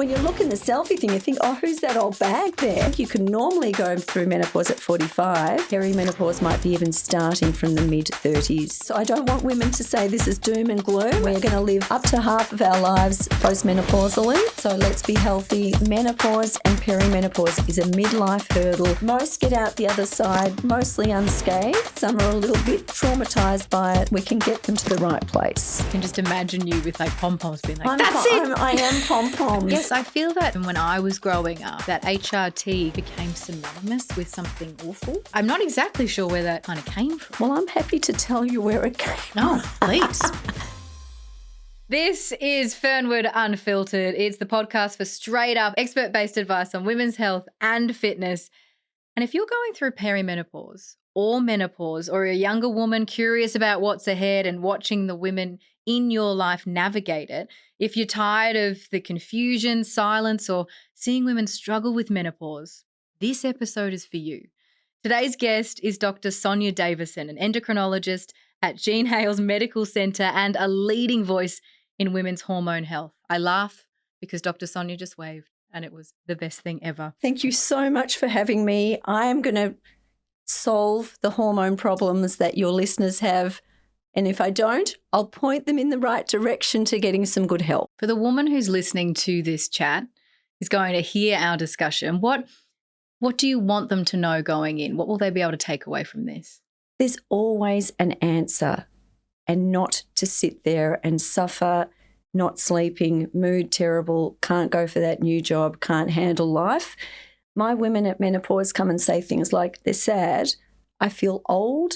When you look in the selfie thing, you think, oh, who's that old bag there? You can normally go through menopause at 45. Perimenopause might be even starting from the mid-30s. So I don't want women to say this is doom and gloom. We're going to live up to half of our lives postmenopausally. So let's be healthy. Menopause and perimenopause is a midlife hurdle. Most get out the other side, mostly unscathed. Some are a little bit traumatised by it. We can get them to the right place. I can just imagine you with like pom-poms being like, that's it. I am pom-poms. Yes, I feel that when I was growing up, that HRT became synonymous with something awful. I'm not exactly sure where that kind of came from. Well, I'm happy to tell you where it came from. Oh, please. This is Fernwood Unfiltered. It's the podcast for straight up expert-based advice on women's health and fitness. And if you're going through perimenopause or menopause, or a younger woman curious about what's ahead and watching the women in your life navigate it, if you're tired of the confusion, silence, or seeing women struggle with menopause, this episode is for you. Today's guest is Dr. Sonia Davison, an endocrinologist at Jean Hales Medical Centre and a leading voice in women's hormone health. I laugh because Dr. Sonia just waved and it was the best thing ever. Thank you so much for having me. I am going to solve the hormone problems that your listeners have. And if I don't, I'll point them in the right direction to getting some good help. For the woman who's listening to this chat, is going to hear our discussion, what do you want them to know going in? What will they be able to take away from this? There's always an answer, and not to sit there and suffer, not sleeping, mood terrible, can't go for that new job, can't handle life. My women at menopause come and say things like, they're sad, I feel old,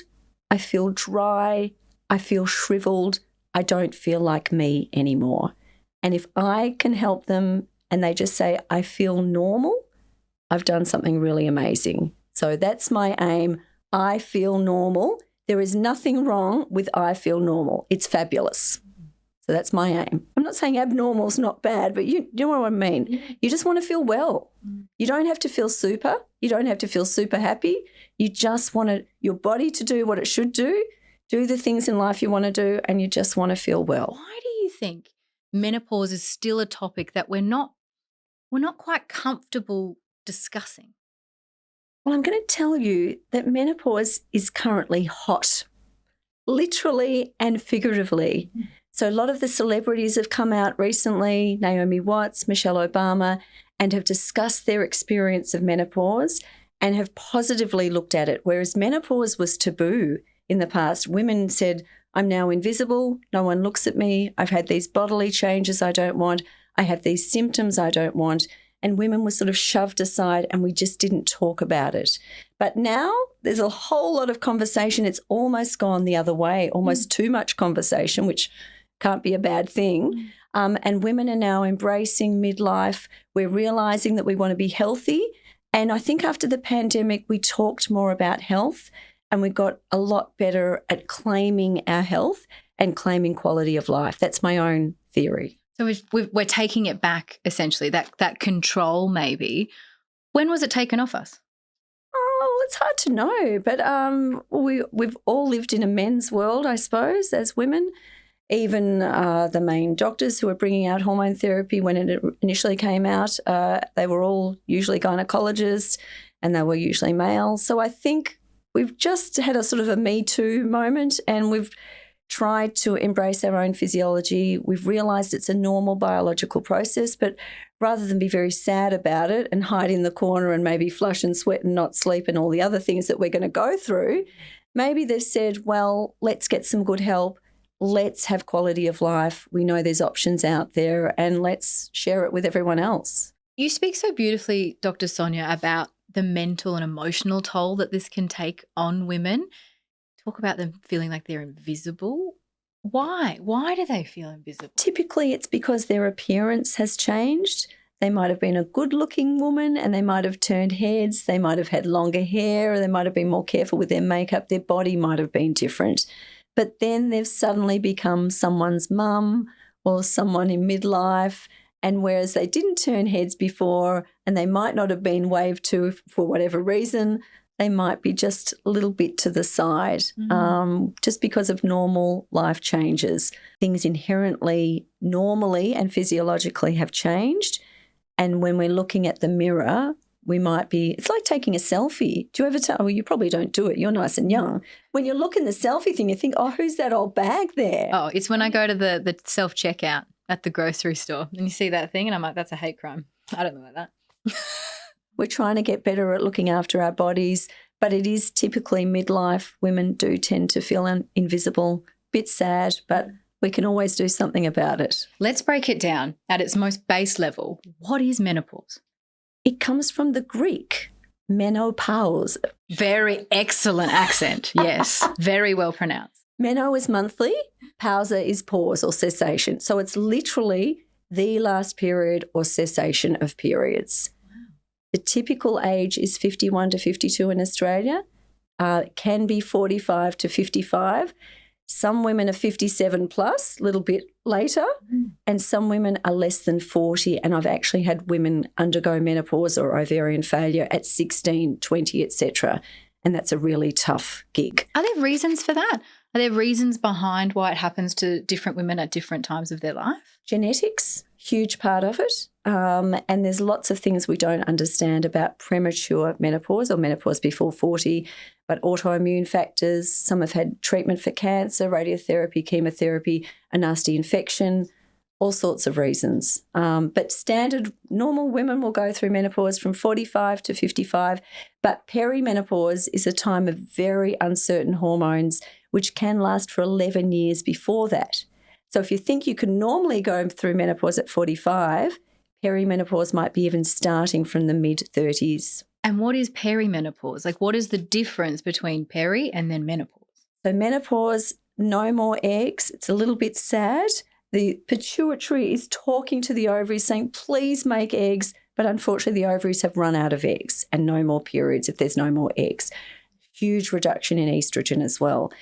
I feel dry, I feel shriveled, I don't feel like me anymore. And if I can help them and they just say, I feel normal, I've done something really amazing. So that's my aim. I feel normal. There is nothing wrong with I feel normal. It's fabulous. So that's my aim. I'm not saying abnormal is not bad, but you know what I mean. You just want to feel well. You don't have to feel super. You don't have to feel super happy. You just want your body to do what it should do the things in life you want to do, and you just want to feel well. Why do you think menopause is still a topic that we're not quite comfortable discussing? Well, I'm going to tell you that menopause is currently hot, literally and figuratively. So a lot of the celebrities have come out recently, Naomi Watts, Michelle Obama, and have discussed their experience of menopause and have positively looked at it, whereas menopause was taboo in the past. Women said, I'm now invisible, no one looks at me, I've had these bodily changes I don't want, I have these symptoms I don't want, and women were sort of shoved aside and we just didn't talk about it. But now there's a whole lot of conversation. It's almost gone the other way, almost too much conversation, which can't be a bad thing. And women are now embracing midlife. We're realising that we want to be healthy. And I think after the pandemic, we talked more about health and we got a lot better at claiming our health and claiming quality of life. That's my own theory. So we're taking it back, essentially, that control maybe. When was it taken off us? Oh, it's hard to know, but we've all lived in a men's world, I suppose, as women. Even the main doctors who were bringing out hormone therapy when it initially came out, they were all usually gynecologists and they were usually male. So I think we've just had a sort of a Me Too moment and we've tried to embrace our own physiology. We've realised it's a normal biological process, but rather than be very sad about it and hide in the corner and maybe flush and sweat and not sleep and all the other things that we're going to go through, maybe they've said, well, let's get some good help. Let's have quality of life. We know there's options out there and let's share it with everyone else. You speak so beautifully, Dr. Sonia, about the mental and emotional toll that this can take on women. Talk about them feeling like they're invisible. Why? Why do they feel invisible? Typically it's because their appearance has changed. They might have been a good-looking woman and they might have turned heads. They might have had longer hair or they might have been more careful with their makeup. Their body might have been different. But then they've suddenly become someone's mum or someone in midlife, and whereas they didn't turn heads before and they might not have been waved to for whatever reason, they might be just a little bit to the side just because of normal life changes. Things inherently, normally and physiologically have changed And when we're looking at the mirror, we might be, it's like taking a selfie. Do you ever well, you probably don't do it. You're nice and young. When you look in the selfie thing, you think, oh, who's that old bag there? Oh, it's when I go to the self-checkout at the grocery store and you see that thing and I'm like, that's a hate crime. I don't know about that. We're trying to get better at looking after our bodies, but it is typically midlife. Women do tend to feel invisible, bit sad, but we can always do something about it. Let's break it down at its most base level. What is menopause? It comes from the Greek, menopause. Very excellent accent. Yes, very well pronounced. Meno is monthly, pausa is pause or cessation. So it's literally the last period or cessation of periods. The typical age is 51 to 52 in Australia. It can be 45 to 55. Some women are 57 plus, a little bit later, and some women are less than 40. And I've actually had women undergo menopause or ovarian failure at 16, 20, etc. And that's a really tough gig. Are there reasons for that? Are there reasons behind why it happens to different women at different times of their life? Genetics, huge part of it. And there's lots of things we don't understand about premature menopause or menopause before 40, but autoimmune factors. Some have had treatment for cancer, radiotherapy, chemotherapy, a nasty infection, all sorts of reasons. But standard normal women will go through menopause from 45 to 55, but perimenopause is a time of very uncertain hormones, which can last for 11 years before that. So if you think you can normally go through menopause at 45, perimenopause might be even starting from the mid-30s. And what is perimenopause? Like, what is the difference between peri and then menopause? So menopause, no more eggs. It's a little bit sad. The pituitary is talking to the ovaries saying, please make eggs. But unfortunately, the ovaries have run out of eggs and no more periods if there's no more eggs. Huge reduction in estrogen as well.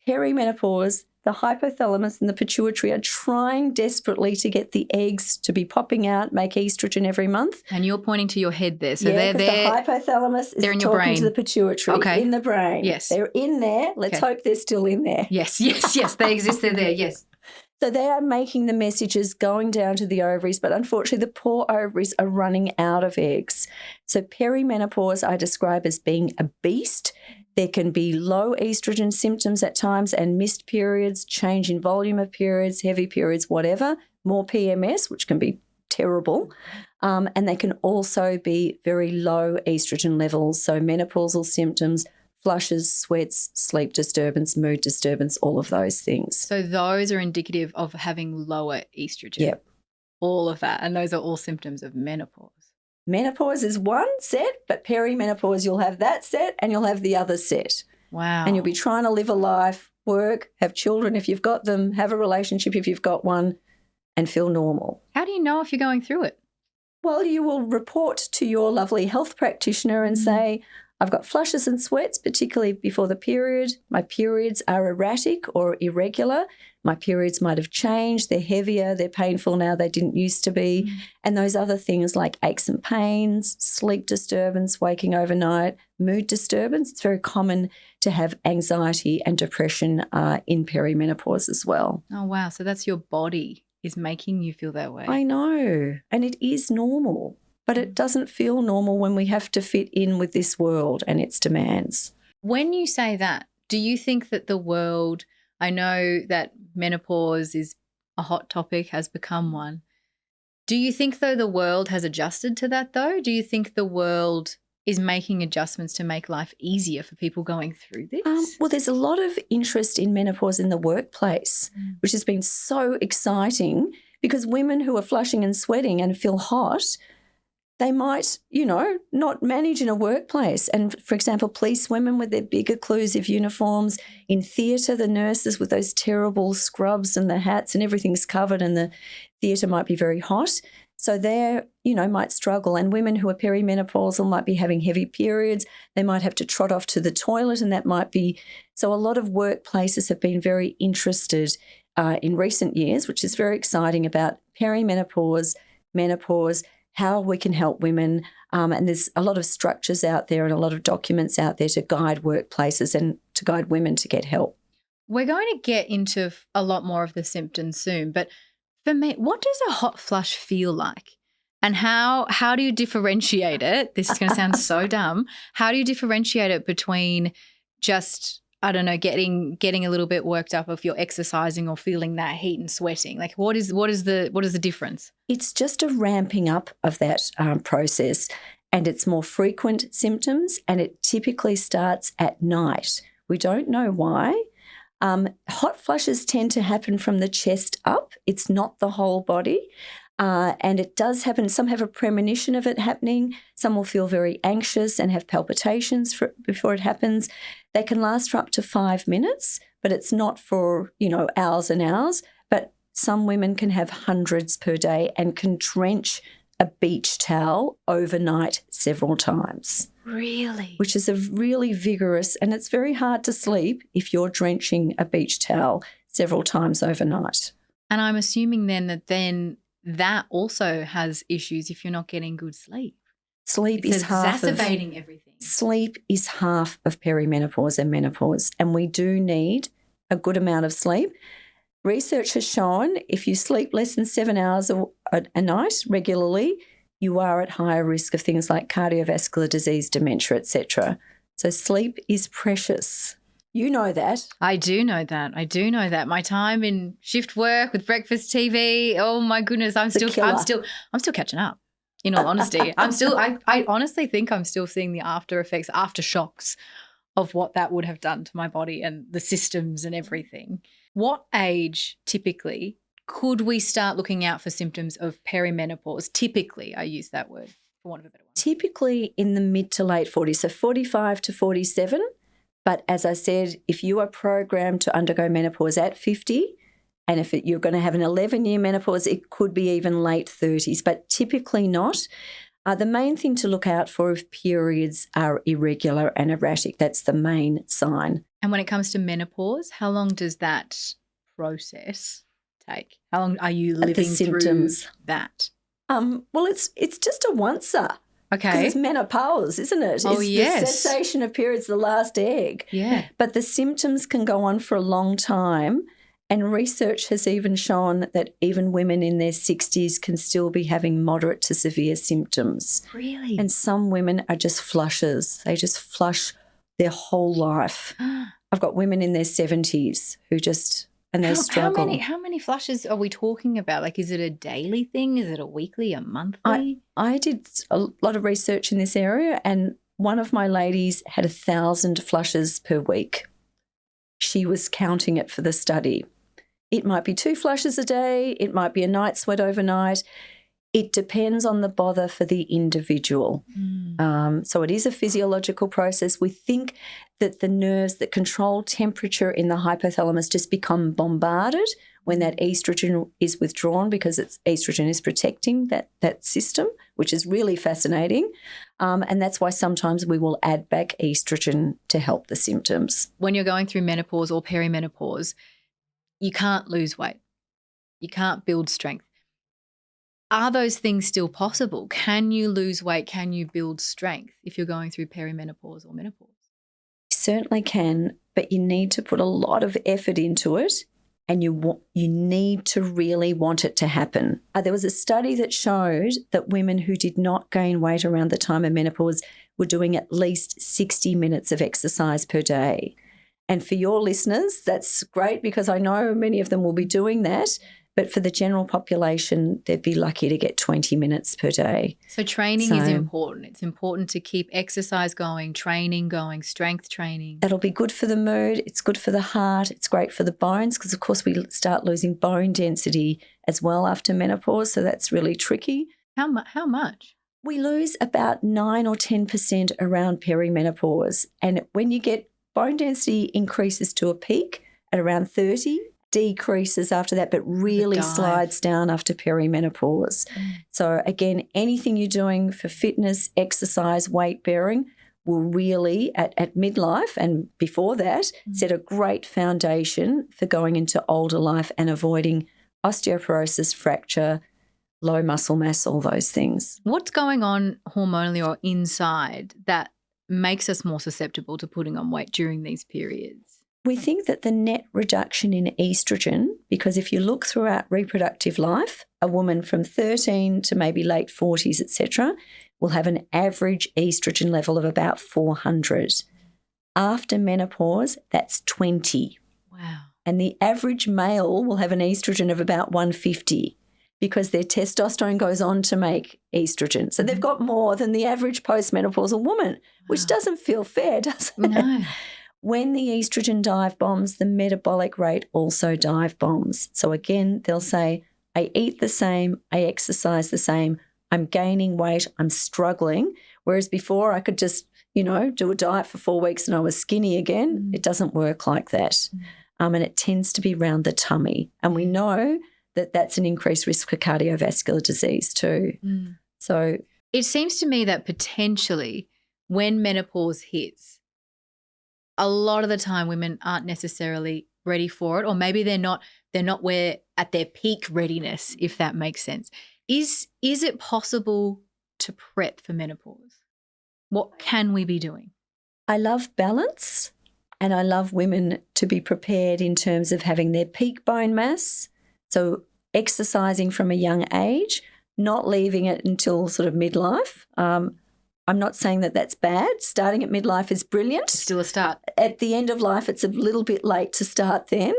Perimenopause, the hypothalamus and the pituitary are trying desperately to get the eggs to be popping out, make estrogen every month. And you're pointing to your head there. So yeah, they're the hypothalamus is in your talking brain. to the pituitary in the brain. Yes. They're in there. Let's hope they're still in there. Yes. They exist. They're there. Yes. So they are making the messages going down to the ovaries, but unfortunately the poor ovaries are running out of eggs. So perimenopause I describe as being a beast. There can be low estrogen symptoms at times and missed periods, change in volume of periods, heavy periods, whatever, more PMS, which can be terrible. And they can also be very low estrogen levels, so menopausal symptoms, flushes, sweats, sleep disturbance, mood disturbance, all of those things. So those are indicative of having lower estrogen. Yep. All of that. And those are all symptoms of menopause. Menopause is one set, but perimenopause, you'll have that set and you'll have the other set. Wow. And you'll be trying to live a life, work, have children if you've got them, have a relationship if you've got one, and feel normal. How do you know if you're going through it? Well, you will report to your lovely health practitioner and say, I've got flushes and sweats, particularly before the period. My periods are erratic or irregular. My periods might have changed. They're heavier. They're painful now. They didn't used to be. And those other things like aches and pains, sleep disturbance, waking overnight, mood disturbance. It's very common to have anxiety and depression in perimenopause as well. Oh, wow. So that's your body is making you feel that way. I know. And it is normal. But it doesn't feel normal when we have to fit in with this world and its demands. When you say that, do you think that the world, I know that menopause is a hot topic, has become one. Do you think, though, the world has adjusted to that, though? Do you think the world is making adjustments to make life easier for people going through this? Well, there's a lot of interest in menopause in the workplace, which has been so exciting because women who are flushing and sweating and feel hot, they might, not manage in a workplace. And, for example, police women with their big occlusive uniforms, in theatre, the nurses with those terrible scrubs and the hats and everything's covered and the theatre might be very hot. So they, might struggle. And women who are perimenopausal might be having heavy periods. They might have to trot off to the toilet and that might be. So a lot of workplaces have been very interested in recent years, which is very exciting, about perimenopause, menopause, how we can help women. And there's a lot of structures out there and a lot of documents out there to guide workplaces and to guide women to get help. We're going to get into a lot more of the symptoms soon, but for me, what does a hot flush feel like? And how do you differentiate it? This is going to sound so dumb. How do you differentiate it between just, I don't know, getting a little bit worked up if you're exercising or feeling that heat and sweating? Like what is the difference? It's just a ramping up of that process, and it's more frequent symptoms, and it typically starts at night. We don't know why. Hot flushes tend to happen from the chest up. It's not the whole body. And it does happen. Some have a premonition of it happening. Some will feel very anxious and have palpitations before it happens. They can last for up to 5 minutes, but it's not for, hours and hours. But some women can have hundreds per day and can drench a beach towel overnight several times. Really? Which is a really vigorous, and it's very hard to sleep if you're drenching a beach towel several times overnight. And I'm assuming then that also has issues if you're not getting good sleep. Sleep It's is exacerbating everything. Sleep is half of perimenopause and menopause, and we do need a good amount of sleep. Research has shown if you sleep less than 7 hours a night regularly, you are at higher risk of things like cardiovascular disease, dementia, etc. So sleep is precious. You know that. I do know that. My time in shift work with breakfast TV, oh my goodness, I'm still catching up. In all honesty, I honestly think I'm still seeing the aftershocks of what that would have done to my body and the systems and everything. What age typically could we start looking out for symptoms of perimenopause? Typically, I use that word for want of a better one. Typically in the mid to late 40s, so 45 to 47. But as I said, if you are programmed to undergo menopause at 50, and if you're going to have an 11-year menopause, it could be even late 30s, but typically not. The main thing to look out for if periods are irregular and erratic, that's the main sign. And when it comes to menopause, how long does that process take? How long are you living through that? Well, it's just a oncer. Okay. Because it's menopause, isn't it? Oh, it's yes. The cessation of periods, the last egg. Yeah. But the symptoms can go on for a long time, and research has even shown that even women in their 60s can still be having moderate to severe symptoms. Really? And some women are just flushes. They just flush their whole life. I've got women in their 70s who just, and they struggle. How many flushes are we talking about? Like, is it a daily thing? Is it a weekly, a monthly? I did a lot of research in this area, and one of my ladies had 1,000 flushes per week. She was counting it for the study. It might be 2 flushes a day. It might be a night sweat overnight. It depends on the bother for the individual. So it is a physiological process. We think that the nerves that control temperature in the hypothalamus just become bombarded when that estrogen is withdrawn, because estrogen is protecting that system, which is really fascinating. And that's why sometimes we will add back estrogen to help the symptoms. When you're going through menopause or perimenopause, you can't lose weight. You can't build strength. Are those things still possible? Can you lose weight? Can you build strength if you're going through perimenopause or menopause? You certainly can, but you need to put a lot of effort into it, and you need to really want it to happen. There was a study that showed that women who did not gain weight around the time of menopause were doing at least 60 minutes of exercise per day. And for your listeners, that's great, because I know many of them will be doing that. But for the general population, they'd be lucky to get 20 minutes per day. So training is important. It's important to keep exercise going, training going, strength training. That'll be good for the mood. It's good for the heart. It's great for the bones, because, of course, we start losing bone density as well after menopause. So that's really tricky. How much? We lose about 9 or 10% around perimenopause. And when you get bone density increases to a peak at around 30, decreases after that, but really slides down after perimenopause. So again, anything you're doing for fitness, exercise, weight bearing will really, at midlife and before that, set a great foundation for going into older life and avoiding osteoporosis, fracture, low muscle mass, all those things. What's going on hormonally or inside that makes us more susceptible to putting on weight during these periods? We think that the net reduction in estrogen, because if you look throughout reproductive life, a woman from 13 to maybe late 40s, etc., will have an average estrogen level of about 400. After menopause, that's 20. Wow. And the average male will have an estrogen of about 150 because their testosterone goes on to make estrogen. So they've got more than the average postmenopausal woman, which doesn't feel fair, does it? No. When the estrogen dive bombs, the metabolic rate also dive bombs. So again, they'll say, I eat the same, I exercise the same, I'm gaining weight, I'm struggling. Whereas before I could just, do a diet for 4 weeks and I was skinny again. It doesn't work like that. And it tends to be around the tummy. And we know that that's an increased risk for cardiovascular disease too. So it seems to me that potentially when menopause hits, a lot of the time women aren't necessarily ready for it, or maybe they're not where at their peak readiness, if that makes sense. Is it possible to prep for menopause? What can we be doing? I love balance, and I love women to be prepared in terms of having their peak bone mass, so exercising from a young age, not leaving it until sort of midlife. I'm not saying that that's bad. Starting at midlife is brilliant. It's still a start. At the end of life, it's a little bit late to start then.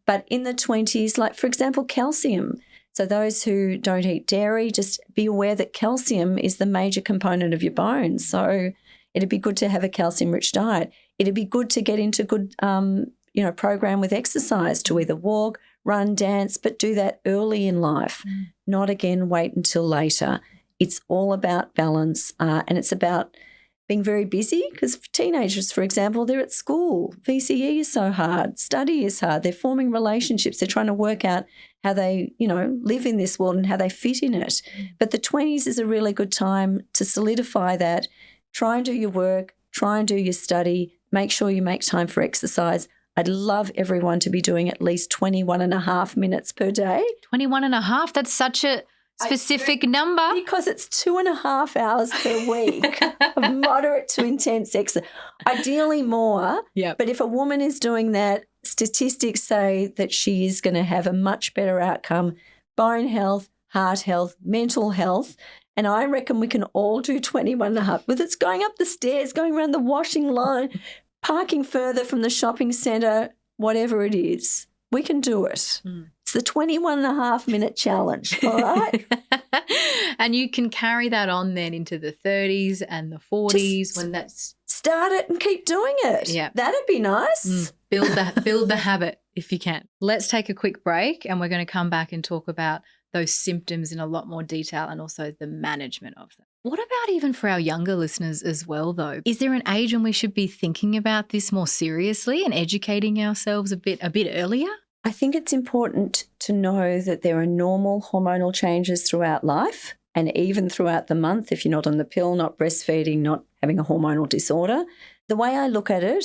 But in the 20s, like, for example, calcium. So those who don't eat dairy, just be aware that calcium is the major component of your bones. So it'd be good to have a calcium-rich diet. It'd be good to get into good, program with exercise, to either walk, run, dance, but do that early in life, not again wait until later. It's all about balance, and it's about being very busy, because for teenagers, for example, they're at school. VCE is so hard. Study is hard. They're forming relationships. They're trying to work out how they, live in this world and how they fit in it. But the 20s is a really good time to solidify that. Try and do your work. Try and do your study. Make sure you make time for exercise. I'd love everyone to be doing at least 21 and a half minutes per day. 21 and a half? That's such a specific number. Because it's 2.5 hours per week of moderate to intense exercise. Ideally more. But if a woman is doing that, statistics say that she is going to have a much better outcome, bone health, heart health, mental health. And I reckon we can all do 21 and a half. Whether it's going up the stairs, going around the washing line, parking further from the shopping centre, whatever it is, we can do it. It's the 21 and a half minute challenge, all right? And you can carry that on then into the 30s and the 40s when that's... Start it and keep doing it. Yeah. That'd be nice. Build the habit if you can. Let's take a quick break and we're going to come back and talk about those symptoms in a lot more detail and also the management of them. What about even for our younger listeners as well, though? Is there an age when we should be thinking about this more seriously and educating ourselves a bit earlier? I think it's important to know that there are normal hormonal changes throughout life and even throughout the month if you're not on the pill, not breastfeeding, not having a hormonal disorder. The way I look at it,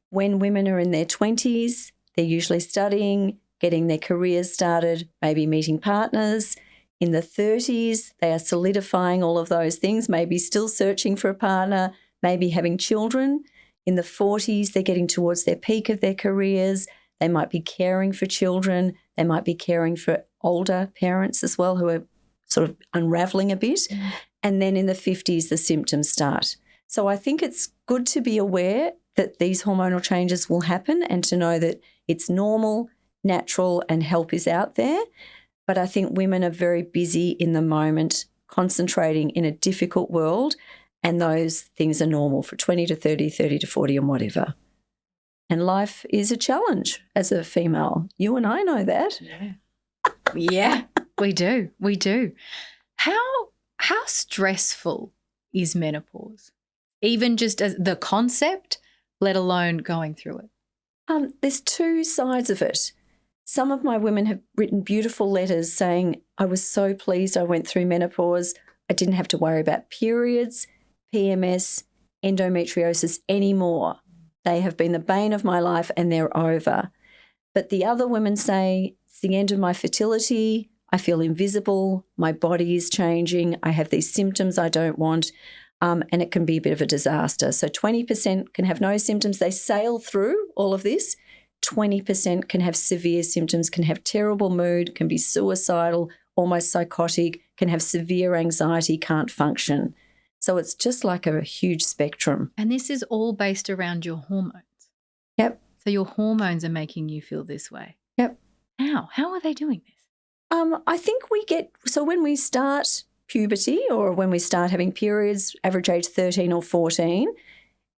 when women are in their 20s, they're usually studying, getting their careers started, maybe meeting partners. In the 30s, they are solidifying all of those things, maybe still searching for a partner, maybe having children. In the 40s, they're getting towards their peak of their careers. They might be caring for children. They might be caring for older parents as well who are sort of unravelling a bit. And then in the 50s, the symptoms start. So I think it's good to be aware that these hormonal changes will happen and to know that it's normal, natural, and help is out there. But I think women are very busy in the moment, concentrating in a difficult world, and those things are normal for 20 to 30, 30 to 40 and whatever. And life is a challenge as a female. You and I know that. Yeah, we do. We do. How stressful is menopause? Even just as the concept, let alone going through it? There's two sides of it. Some of my women have written beautiful letters saying, I was so pleased I went through menopause. I didn't have to worry about periods, PMS, endometriosis anymore. They have been the bane of my life and they're over. But the other women say, it's the end of my fertility. I feel invisible. My body is changing. I have these symptoms I don't want. And it can be a bit of a disaster. So 20% can have no symptoms. They sail through all of this. 20% can have severe symptoms, can have terrible mood, can be suicidal, almost psychotic, can have severe anxiety, can't function. So it's just like a huge spectrum. And this is all based around your hormones. Yep. So your hormones are making you feel this way. Yep. How are they doing this? I think so when we start puberty or when we start having periods, average age 13 or 14,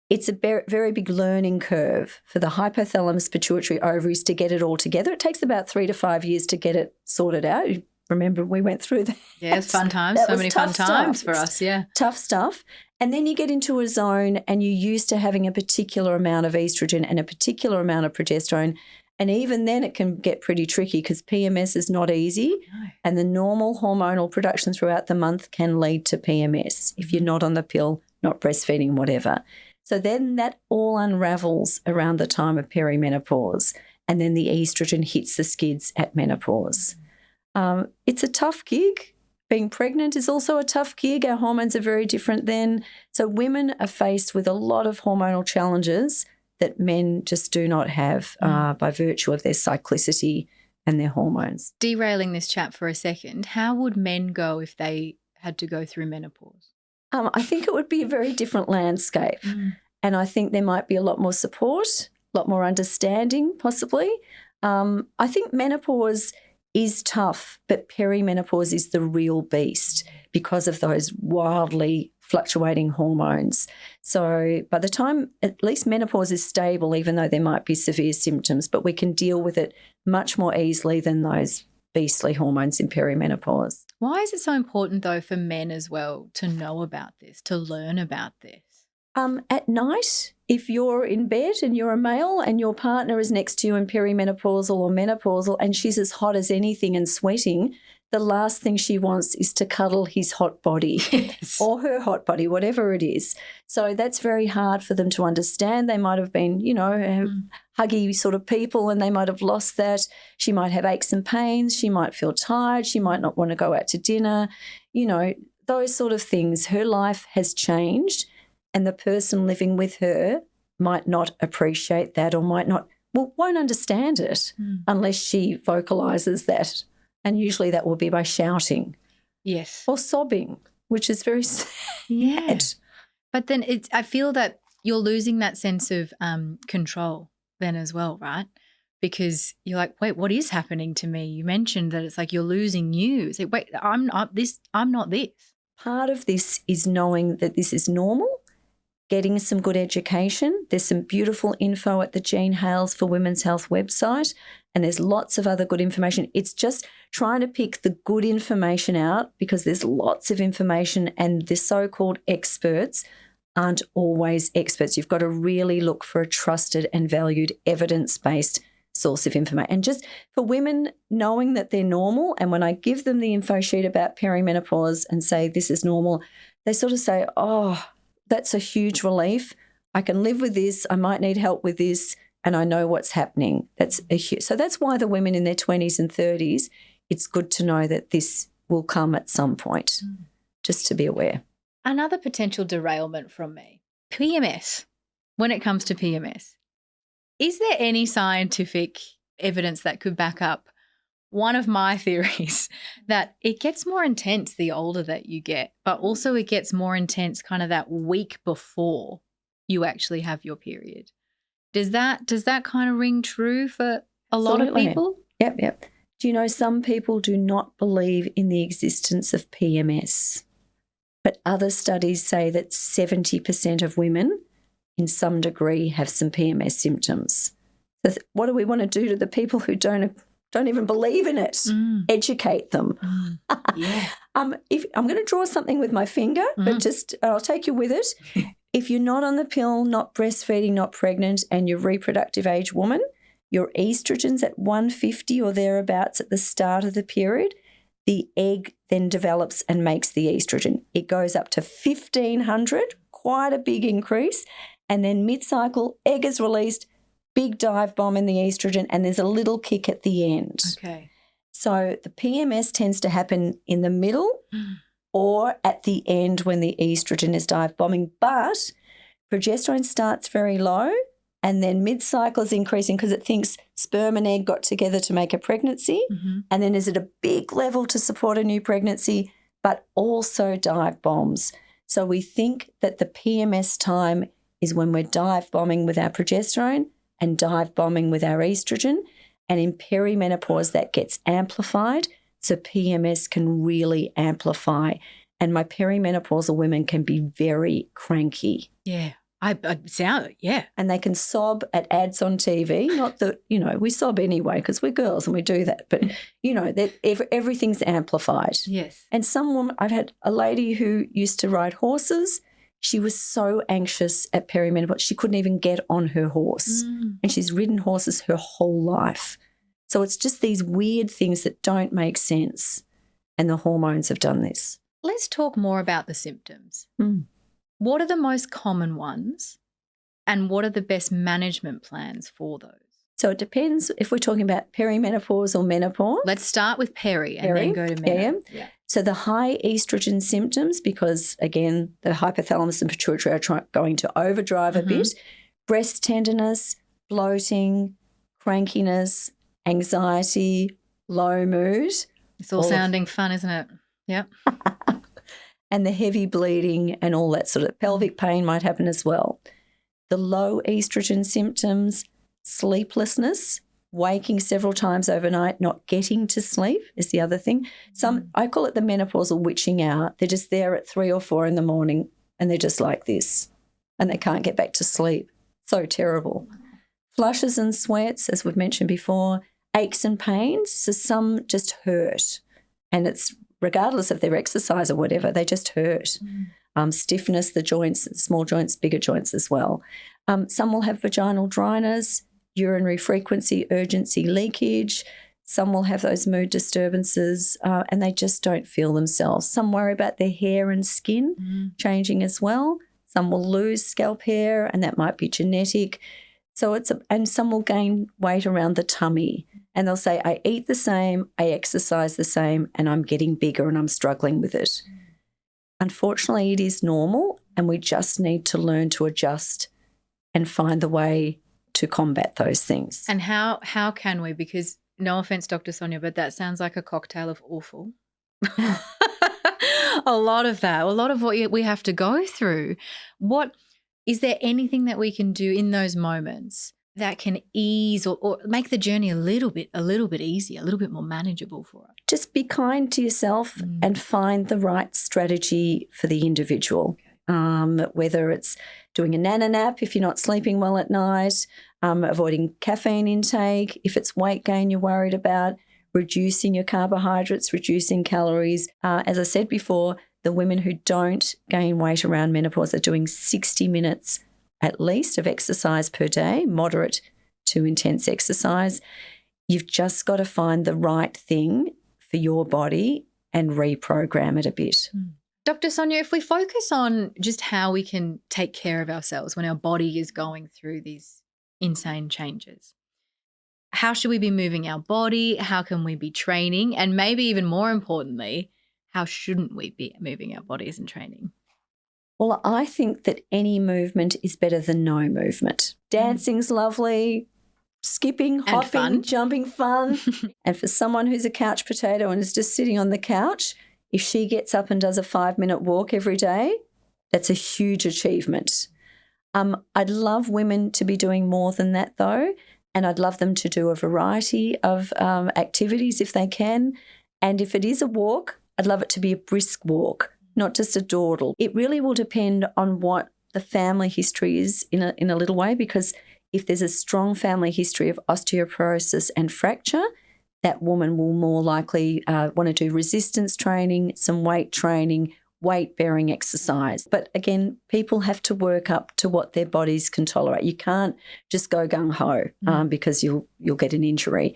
it's a very big learning curve for the hypothalamus pituitary ovaries to get it all together. It takes about 3 to 5 years to get it sorted out. Remember, we went through that. Yes, fun times. So many fun times for us, yeah. Tough stuff. And then you get into a zone and you're used to having a particular amount of estrogen and a particular amount of progesterone. And even then it can get pretty tricky because PMS is not easy. No. And the normal hormonal production throughout the month can lead to PMS if you're not on the pill, not breastfeeding, whatever. So then that all unravels around the time of perimenopause, and then the estrogen hits the skids at menopause. It's a tough gig. Being pregnant is also a tough gig. Our hormones are very different then. So women are faced with a lot of hormonal challenges that men just do not have by virtue of their cyclicity and their hormones. Derailing this chat for a second, how would men go if they had to go through menopause? I think it would be a very different landscape. And I think there might be a lot more support, a lot more understanding possibly. I think menopause is tough, but perimenopause is the real beast because of those wildly fluctuating hormones. So by the time at least menopause is stable, even though there might be severe symptoms, but we can deal with it much more easily than those beastly hormones in perimenopause. Why is it so important, though, for men as well to know about this, to learn about this? At night, if you're in bed and you're a male and your partner is next to you in perimenopausal or menopausal and she's as hot as anything and sweating, the last thing she wants is to cuddle his hot body or her hot body, whatever it is. So that's very hard for them to understand. They might have been, huggy sort of people and they might have lost that. She might have aches and pains. She might feel tired. She might not want to go out to dinner. Those sort of things. Her life has changed and the person living with her might not appreciate that or won't understand it unless she vocalises that. And usually that will be by shouting. Yes. Or sobbing, which is very sad. Yeah. But then I feel that you're losing that sense of control then as well, right? Because you're like, wait, what is happening to me? You mentioned that it's like you're losing you. It's like, wait, I'm not this. Part of this is knowing that this is normal, getting some good education. There's some beautiful info at the Jean Hales for Women's Health website, and there's lots of other good information. It's just trying to pick the good information out because there's lots of information and the so-called experts aren't always experts. You've got to really look for a trusted and valued evidence-based source of information. And just for women knowing that they're normal, and when I give them the info sheet about perimenopause and say this is normal, they sort of say, oh, that's a huge relief. I can live with this. I might need help with this, and I know what's happening. So that's why the women in their 20s and 30s, it's good to know that this will come at some point, just to be aware. Another potential derailment from me, PMS. When it comes to PMS, is there any scientific evidence that could back up one of my theories that it gets more intense the older that you get, but also it gets more intense kind of that week before you actually have your period? Does that kind of ring true for a lot of people? Yep. Do you know some people do not believe in the existence of PMS, but other studies say that 70% of women in some degree have some PMS symptoms. So what do we want to do to the people who don't even believe in it? Educate them. Yeah. If I'm going to draw something with my finger, but I'll take you with it. If you're not on the pill, not breastfeeding, not pregnant, and you're a reproductive age woman, your estrogen's at 150 or thereabouts at the start of the period. The egg then develops and makes the estrogen. It goes up to 1,500, quite a big increase, and then mid-cycle, egg is released, big dive bomb in the estrogen, and there's a little kick at the end. Okay. So the PMS tends to happen in the middle or at the end when the estrogen is dive bombing. But progesterone starts very low And then mid-cycle is increasing because it thinks sperm and egg got together to make a pregnancy. Mm-hmm. And then is at a big level to support a new pregnancy, but also dive bombs. So we think that the PMS time is when we're dive bombing with our progesterone and dive bombing with our estrogen. And in perimenopause, that gets amplified. So PMS can really amplify. And my perimenopausal women can be very cranky. Yeah. I sound, yeah. And they can sob at ads on TV. Not that, we sob anyway because we're girls and we do that. But, that everything's amplified. Yes. And some woman, I've had a lady who used to ride horses. She was so anxious at perimenopause, she couldn't even get on her horse. And she's ridden horses her whole life. So it's just these weird things that don't make sense. And the hormones have done this. Let's talk more about the symptoms. Mm. What are the most common ones and what are the best management plans for those? So it depends if we're talking about perimenopause or menopause. Let's start with peri and then go to menopause. Yeah. So the high estrogen symptoms, because, again, the hypothalamus and pituitary are going to overdrive a bit, breast tenderness, bloating, crankiness, anxiety, low mood. It's all sounding fun, isn't it? Yep. And the heavy bleeding and all that sort of pelvic pain might happen as well. The low estrogen symptoms, sleeplessness, waking several times overnight, not getting to sleep is the other thing. I call it the menopausal witching hour. They're just there at 3 or 4 in the morning and they're just like this and they can't get back to sleep. So terrible. Flushes and sweats, as we've mentioned before, aches and pains. So some just hurt and it's regardless of their exercise or whatever, they just hurt. Stiffness, the joints, small joints, bigger joints as well. Some will have vaginal dryness, urinary frequency, urgency, leakage. Some will have those mood disturbances and they just don't feel themselves. Some worry about their hair and skin changing as well. Some will lose scalp hair and that might be genetic. So and some will gain weight around the tummy and they'll say, I eat the same, I exercise the same, and I'm getting bigger and I'm struggling with it. Unfortunately, it is normal and we just need to learn to adjust and find the way to combat those things. And how can we? Because no offense, Dr. Sonia, but that sounds like a cocktail of awful. A lot of what we have to go through. Is there anything that we can do in those moments that can ease or make the journey a little bit easier, a little bit more manageable for us? Just be kind to yourself and find the right strategy for the individual. Whether it's doing a nana nap if you're not sleeping well at night, avoiding caffeine intake, if it's weight gain you're worried about, reducing your carbohydrates, reducing calories. As I said before, the women who don't gain weight around menopause are doing 60 minutes at least of exercise per day, moderate to intense exercise. You've just got to find the right thing for your body and reprogram it a bit. Dr. Sonia, if we focus on just how we can take care of ourselves when our body is going through these insane changes, how should we be moving our body? How can we be training? And maybe even more importantly, how shouldn't we be moving our bodies and training? Well, I think that any movement is better than no movement. Dancing's lovely, skipping, hopping, fun. Jumping, fun. And for someone who's a couch potato and is just sitting on the couch, if she gets up and does a 5-minute walk every day, that's a huge achievement. I'd love women to be doing more than that though, and I'd love them to do a variety of activities if they can. And if it is a walk, I'd love it to be a brisk walk, not just a dawdle. It really will depend on what the family history is in a little way, because if there's a strong family history of osteoporosis and fracture, that woman will more likely want to do resistance training, some weight training, weight-bearing exercise. But again, people have to work up to what their bodies can tolerate. You can't just go gung-ho because you'll get an injury.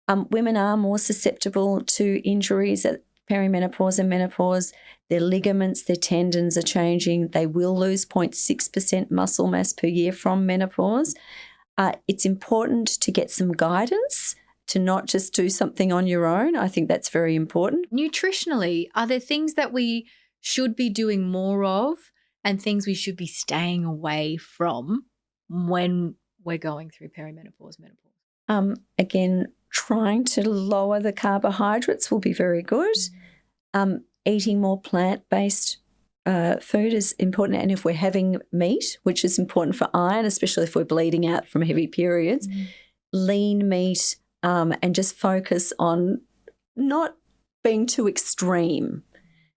Women are more susceptible to injuries at perimenopause and menopause. Their ligaments, their tendons are changing. They will lose 0.6% muscle mass per year from menopause. It's important to get some guidance, to not just do something on your own. I think that's very important. Nutritionally, are there things that we should be doing more of and things we should be staying away from when we're going through perimenopause, menopause? Again, trying to lower the carbohydrates will be very good. Eating more plant-based food is important. And if we're having meat, which is important for iron, especially if we're bleeding out from heavy periods, lean meat, and just focus on not being too extreme.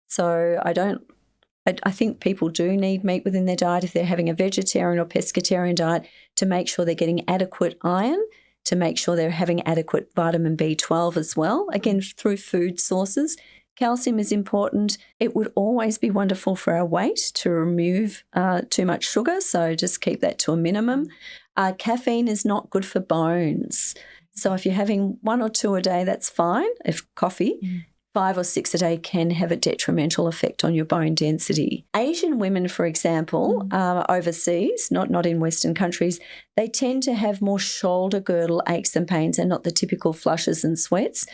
So I think people do need meat within their diet if they're having a vegetarian or pescatarian diet, to make sure they're getting adequate iron, to make sure they're having adequate vitamin B12 as well, again, through food sources. Calcium is important. It would always be wonderful for our weight to remove too much sugar, so just keep that to a minimum. Caffeine is not good for bones. So if you're having 1 or 2 a day, that's fine. If coffee, 5 or 6 a day can have a detrimental effect on your bone density. Asian women, for example, overseas, not in Western countries, they tend to have more shoulder girdle aches and pains and not the typical flushes and sweats.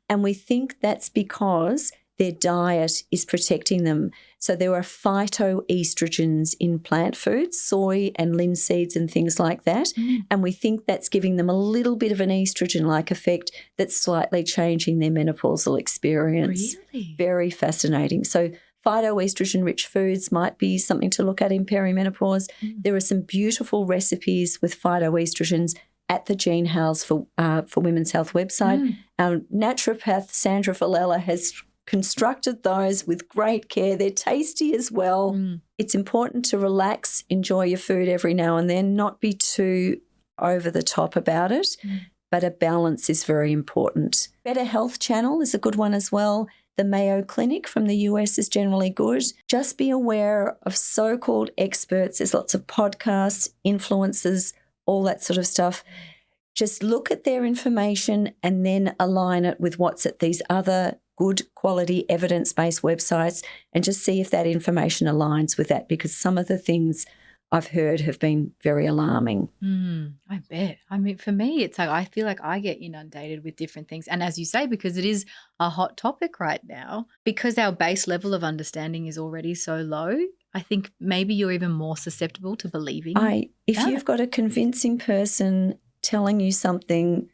And we think that's because their diet is protecting them. So there are phytoestrogens in plant foods, soy and linseeds and things like that. And we think that's giving them a little bit of an estrogen-like effect that's slightly changing their menopausal experience. Really? Very fascinating. So phytoestrogen-rich foods might be something to look at in perimenopause. There are some beautiful recipes with phytoestrogens at the Gene House for Women's Health website. Our naturopath, Sandra Valella, has constructed those with great care. They're tasty as well. It's important to relax, enjoy your food every now and then, not be too over the top about it, but a balance is very important. Better Health Channel is a good one as well. The Mayo Clinic from the US is generally good. Just be aware of so-called experts. There's lots of podcasts, influencers, all that sort of stuff. Just look at their information and then align it with what's at these other good quality evidence-based websites, and just see if that information aligns with that, because some of the things I've heard have been very alarming. I bet. I mean, for me, it's like I feel like I get inundated with different things. And as you say, because it is a hot topic right now, because our base level of understanding is already so low, I think maybe you're even more susceptible to believing. If you've got a convincing person telling you something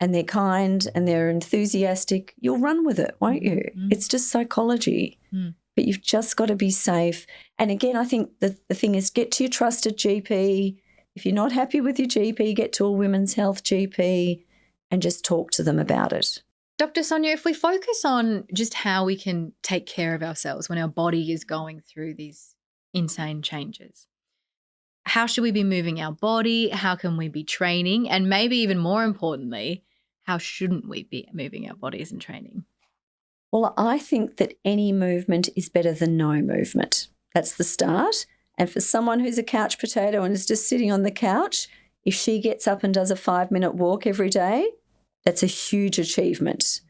and they're kind and they're enthusiastic, you'll run with it, won't you? It's just psychology. But you've just got to be safe. And again, I think the thing is, get to your trusted GP. If you're not happy with your GP, get to a women's health GP and just talk to them about it. Dr. Sonia, if we focus on just how we can take care of ourselves when our body is going through these insane changes, how should we be moving our body? How can we be training? And maybe even more importantly, how shouldn't we be moving our bodies and training? Well, I think that any movement is better than no movement. That's the start. And for someone who's a couch potato and is just sitting on the couch, if she gets up and does a 5-minute walk every day, that's a huge achievement.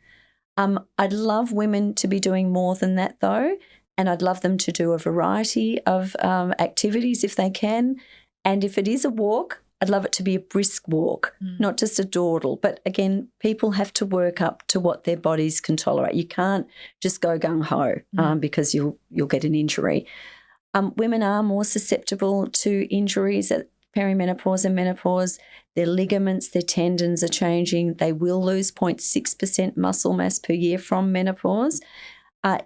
I'd love women to be doing more than that though, and I'd love them to do a variety of activities if they can. And if it is a walk, I'd love it to be a brisk walk, not just a dawdle. But again, people have to work up to what their bodies can tolerate. You can't just go gung-ho because you'll get an injury. Women are more susceptible to injuries at perimenopause and menopause. Their ligaments, their tendons are changing. They will lose 0.6% muscle mass per year from menopause.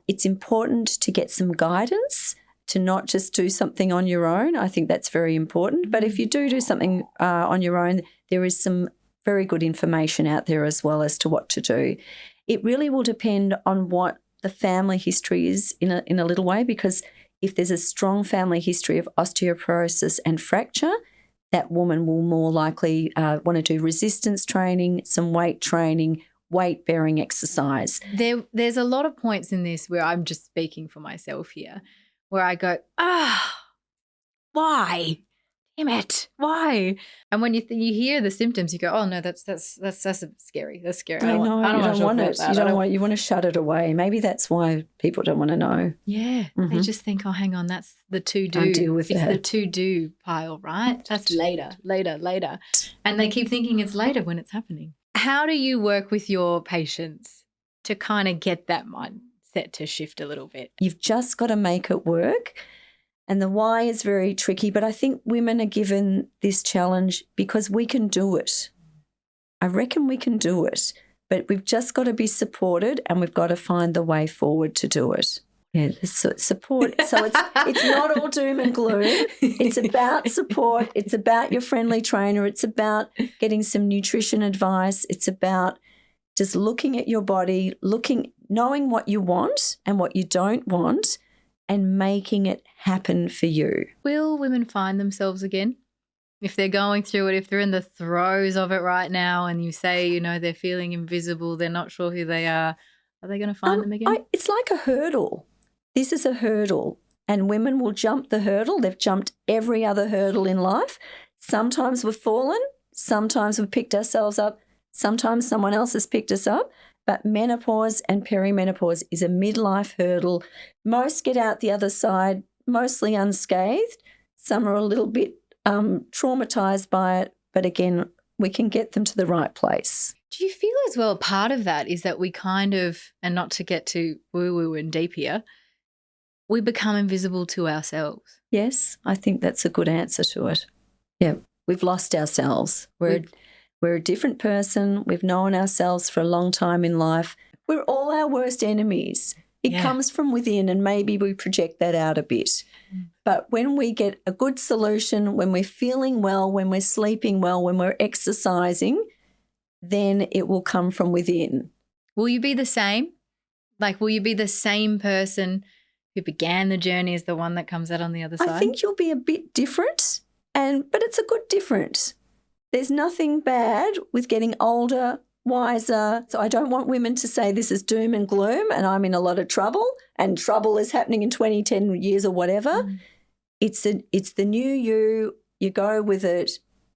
It's important to get some guidance, to not just do something on your own. I think that's very important. But if you do something on your own, there is some very good information out there as well as to what to do. It really will depend on what the family history is in a little way, because if there's a strong family history of osteoporosis and fracture, that woman will more likely want to do resistance training, some weight training, weight-bearing exercise. There's a lot of points in this where I'm just speaking for myself here, where I go, why? Damn it, why? And when you hear the symptoms, you go, oh no, that's scary. That's scary. I know. I don't want it. You want to shut it away. Maybe that's why people don't want to know. Yeah, they just think, oh, hang on, that's the to-do. I'll deal with it's that. the to-do pile, right? That's later. And they keep thinking it's later when it's happening. How do you work with your patients to kind of get that mindset to shift a little bit? You've just got to make it work. And the why is very tricky, but I think women are given this challenge because we can do it. I reckon we can do it, but we've just got to be supported and we've got to find the way forward to do it. Yeah, support. So it's not all doom and gloom. It's about support. It's about your friendly trainer. It's about getting some nutrition advice. It's about just looking at your body, knowing what you want and what you don't want, and making it happen for you. Will women find themselves again? If they're going through it, if they're in the throes of it right now and you say, you know, they're feeling invisible, they're not sure who they are they going to find them again? It's like a hurdle. This is a hurdle and women will jump the hurdle. They've jumped every other hurdle in life. Sometimes we've fallen. Sometimes we've picked ourselves up. Sometimes someone else has picked us up. But menopause and perimenopause is a midlife hurdle. Most get out the other side mostly unscathed. Some are a little bit traumatised by it. But again, we can get them to the right place. Do you feel as well part of that is that we kind of, and not to get too woo-woo and deep here, we become invisible to ourselves? Yes, I think that's a good answer to it. Yeah, we've lost ourselves. We're a different person. We've known ourselves for a long time in life. We're all our worst enemies. It comes from within and maybe we project that out a bit. But when we get a good solution, when we're feeling well, when we're sleeping well, when we're exercising, then it will come from within. Will you be the same? Like, will you be the same person who began the journey as the one that comes out on the other side? I think you'll be a bit different, but it's a good different. There's nothing bad with getting older, wiser. So I don't want women to say this is doom and gloom and I'm in a lot of trouble and trouble is happening in 20, 10 years or whatever. It's the new you. You go with it.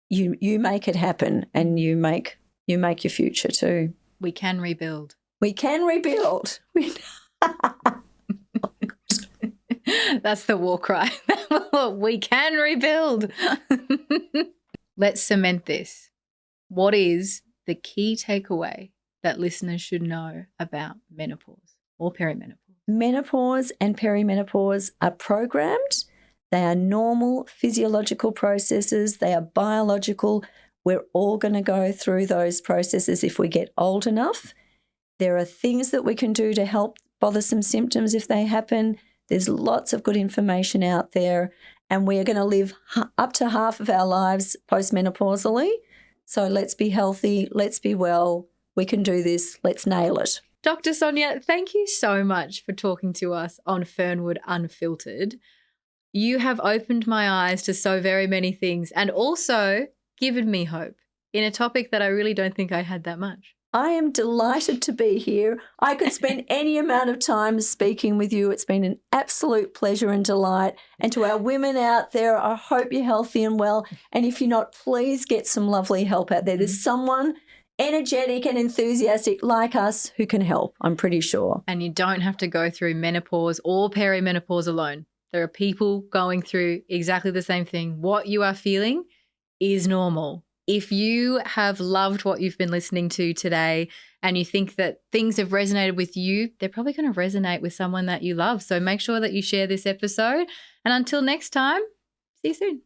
You make it happen and you make your future too. We can rebuild. We can rebuild. That's the war cry. We can rebuild. Let's cement this. What is the key takeaway that listeners should know about menopause or perimenopause? Menopause and perimenopause are programmed. They are normal physiological processes. They are biological. We're all going to go through those processes if we get old enough. There are things that we can do to help bothersome symptoms if they happen. There's lots of good information out there. And we're going to live up to half of our lives postmenopausally. So let's be healthy. Let's be well. We can do this. Let's nail it. Dr. Sonia, thank you so much for talking to us on Fernwood Unfiltered. You have opened my eyes to so very many things and also given me hope in a topic that I really don't think I had that much. I am delighted to be here. I could spend any amount of time speaking with you. It's been an absolute pleasure and delight. And to our women out there, I hope you're healthy and well. And if you're not, please get some lovely help out there. There's someone energetic and enthusiastic like us who can help, I'm pretty sure. And you don't have to go through menopause or perimenopause alone. There are people going through exactly the same thing. What you are feeling is normal. If you have loved what you've been listening to today and you think that things have resonated with you, they're probably going to resonate with someone that you love. So make sure that you share this episode. And until next time, see you soon.